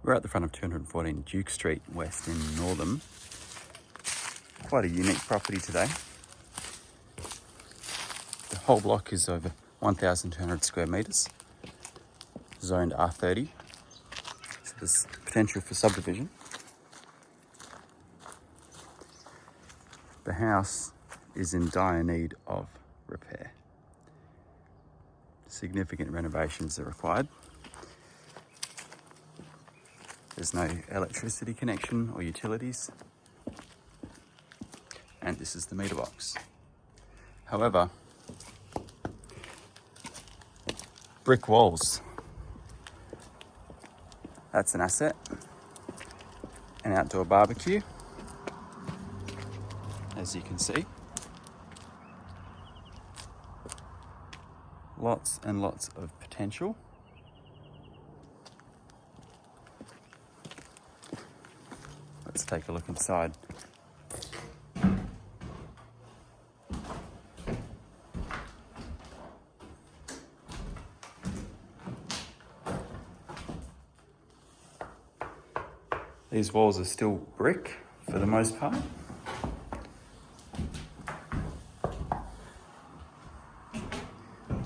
We're at the front of 214 Duke Street West in Northam. Quite a unique property today. The whole block is over 1,200 square metres, zoned R30, so there's potential for subdivision. The house is in dire need of repair. Significant renovations are required. There's no electricity connection or utilities. And this is the meter box. However, brick walls, that's an asset. An outdoor barbecue, as you can see. Lots and lots of potential. Let's take a look inside. These walls are still brick for the most part.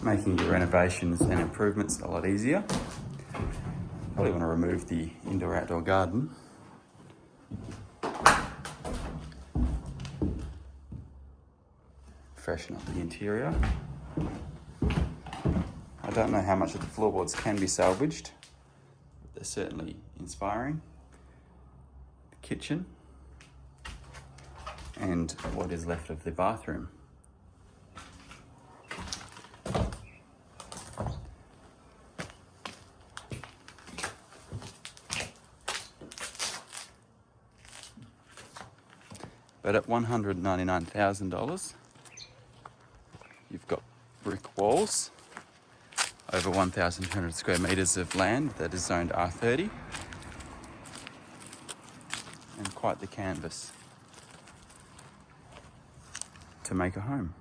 Making the renovations and improvements a lot easier. Probably want to remove the indoor-outdoor garden. Freshen up the interior. I don't know how much of the floorboards can be salvaged, but they're certainly inspiring. The kitchen and what is left of the bathroom. But at $199,000, you've got brick walls, over 1,200 square metres of land that is zoned R30, and quite the canvas to make a home.